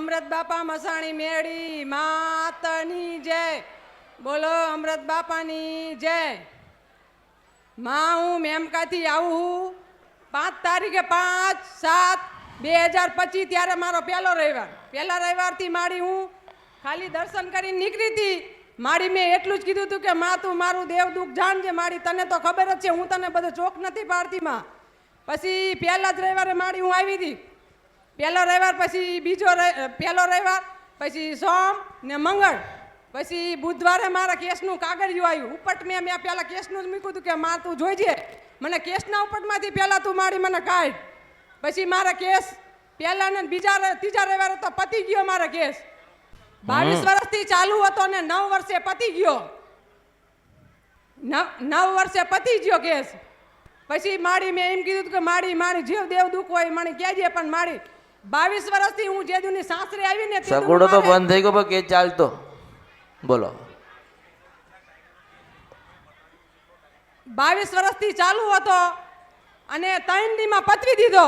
અમૃત બાપા મસાણી મેળી માતની જય. બોલો અમૃત બાપાની જય. માં હું મેમકાથી આવું 5 તારીખે 5/7/2025 ત્યારે મારો પહેલો રવિવારથી માડી હું ખાલી દર્શન કરીને નીકળી હતી. માડી મેં એટલું જ કીધું હતું કે માં તું મારું દેવ દુઃખ જાણજે. માડી તને તો ખબર જ છે, હું તને બધું ચોક નથી પાડતી માં. પછી પહેલા જ રવિવારે માડી હું આવી હતી. પહેલો રવિવાર, પછી પહેલો રવિવાર, પછી સોમ ને મંગળ, પછી બુધવારે મારા કેસનું કાગળિયું આવ્યું. ઉપટ મેં પહેલાં કેસનું જ મૂક્યું હતું કે માં તું જોઈજે, મને કેસના ઉપટમાંથી પહેલાં તું માડી મને કાઢ. પછી મારા કેસ પહેલા ને ત્રીજા રવિવારે તો પતી ગયો. મારા કેસ 22 વર્ષથી ચાલુ હતો ને 9 વર્ષે પતી ગયો. 9 વર્ષે પતી ગયો કેસ. પછી માડી મેં એમ કીધું કે મારી જીવ દેવ દુઃખ હોય મને કહેજે, પણ માડી 22 વર્ષથી હું જેદુની સાસરે આવી ને સગુડો તો બંધ થઈ ગયો, કે ચાલતો બોલો. 22 વર્ષથી ચાલુ હતો અને 3 દીમાં પતવી દીધો.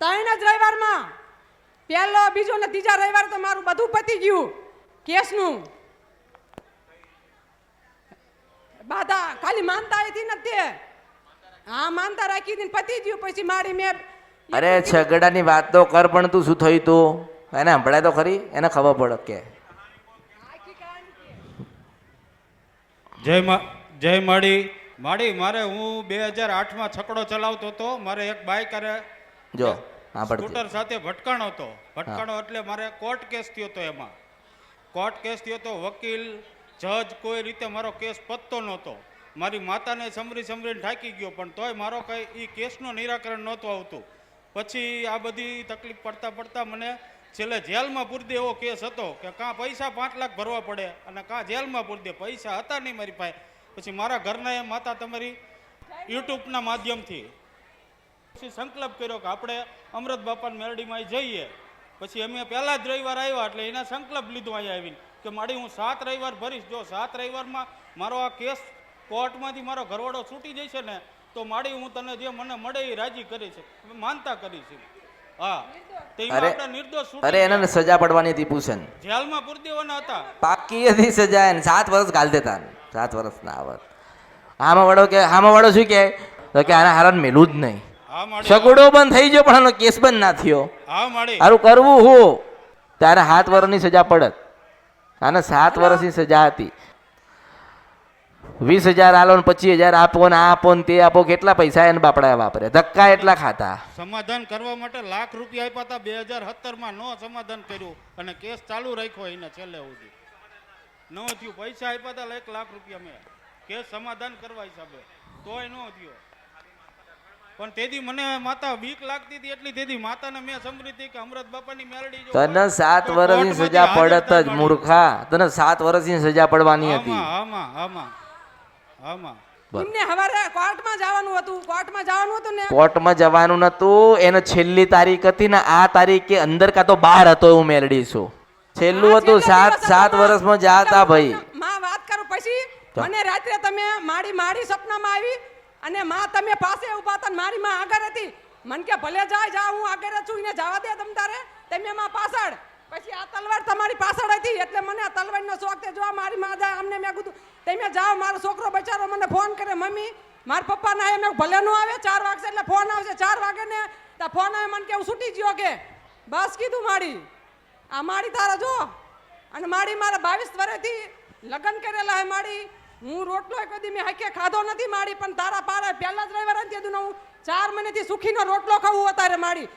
3 જ રવિવારમાં, પહેલો બીજો ને ત્રીજા રવિવાર તો મારું બધું પતી ગયું કેસનું. બાધા ખાલી માનતા હતી નથી, હા માનતા રાખી હતી પતી ગયું. પછી મારી મેં અરે છગડાની વાત તો કર, પણ તું શું થયું તું એને સંભળાય તો ખરી, એને ખબર પડે કે જય માડી. મારે હું 2008માં છકડો ચલાવતો હતો. મારે એક બાઈક અરે જો સ્કૂટર સાથે ભટકાણો હતો. એટલે મારે કોર્ટ કેસ થયો હતો. એમાં કોર્ટ કેસ થયો હતો. વકીલ જજ કોઈ રીતે મારો કેસ પતતો નહોતો. મારી માતાને સમરીને થાકી ગયો, પણ તોય મારો કંઈ એ કેસનું નિરાકરણ નહોતું આવતું. પછી આ બધી તકલીફ પડતા મને છેલ્લે જેલમાં પૂરી દે એવો કેસ હતો કે કાં પૈસા 5 લાખ ભરવા પડે અને કાં જેલમાં પૂરી દે. પૈસા હતા નહીં મારી પાસે. પછી મારા ઘરના એ માતા તમારી યુટ્યુબના માધ્યમથી પછી સંકલ્પ કર્યો કે આપણે અમૃત બાપાની મેરડીમાં જઈએ. પછી અમે પહેલા જ રવિવાર આવ્યા એટલે એના સંકલ્પ લીધો અહીંયા આવીને કે માડી હું 7 રવિવાર ભરીશ. જો 7 રવિવારમાં મારો આ કેસ કોર્ટમાંથી મારો ઘરવાળો છૂટી જશે ને તો માડી હું તને જે મને મળે એ રાજી કરીશ, માનતા કરીશ. હા, અરે એને સજા પડવાની હતી પૂછન, જેલમાં પૂરી દેવાના હતા. પાકી હતી સજા, એને 7 વર્ષ ગાલ દેતા. 7 વર્ષ ના આવત. હામાં વાળો શું કે આના હારાન મેલું જ નહીં. સગુડો બંધ થઈ ગયો પણ આનો કેસ બંધ ના થયો. સારું કરવું હું ત્યારે 7 વર્ષની સજા પડત. આને 7 વર્ષની સજા હતી. 20,000 આલો ને 25,000 આપો ને આ આપો ને તે આપો. કેટલા પૈસા એને બાપડા વાપરે, ધક્કા એટલા ખાતા. સમાધાન કરવા માટે લાખ રૂપિયા આપ્યા હતા. 2017માં નો સમાધાન કર્યું અને કેસ ચાલુ રાખ્યો. એને છેલ્લે સુધી ન થયું. પૈસા આપ્યા હતા 1 લાખ રૂપિયા મેં કેસ સમાધાન કરવા હિસાબે, તોય ન થયો. પણ તેથી મને માતા બીક લાગતી હતી એટલી તેથી માતાને મેં સમૃદ્ધિ કે અમૃત બાપાની મેલડી તને 7 વર્ષની સજા પડત જ મૂર્ખા. તને 7 વર્ષની સજા પડવાની હતી. કોર્ટમાં જવાનું નતું. એને છેલ્લી તારીખ હતી ને આ તારીખે અંદર કા તો બહાર હતો એવું મેલડી છું. છેલ્લું હતું 7 વર્ષમાં જાતા ભાઈ. માં વાત કરું પછી મને રાત્રે તમે માડી સપનામાં આવી અને માં તમે પાસે ઉભા હતા. મારી માં આગળ હતી. મન કે ભલે જા હું આગળ છું, એને જવા દે તમ તારે. તમે માં પાછળ. પછી આ તલવાર તમારી પાછળ હતી એટલે મને આ તલવારનો શોખ તે જો મારી માં જાય અમને મેં કીધું તમે જાઓ. મારો છોકરો બચારો મને ફોન કરે, મમ્મી મારા પપ્પા ના મેં ભલે નો આવે 4 વાગશે એટલે ફોન આવશે. 4 વાગે ને તા ફોન આવે મને કે હું છૂટી ગયો કે બસ કીધું માડી આ માડી તારા જો. અને માડી મારા 22 વર્ષથી લગ્ન કરેલા હે માડી. હું રોટલો કદી મેં હકે ખાધો નથી માડી, પણ તારા પારે પહેલા જ રવિવાર હતી હું 4 મહિનાથી સુખીનો રોટલો ખાવું અત્યારે માડી.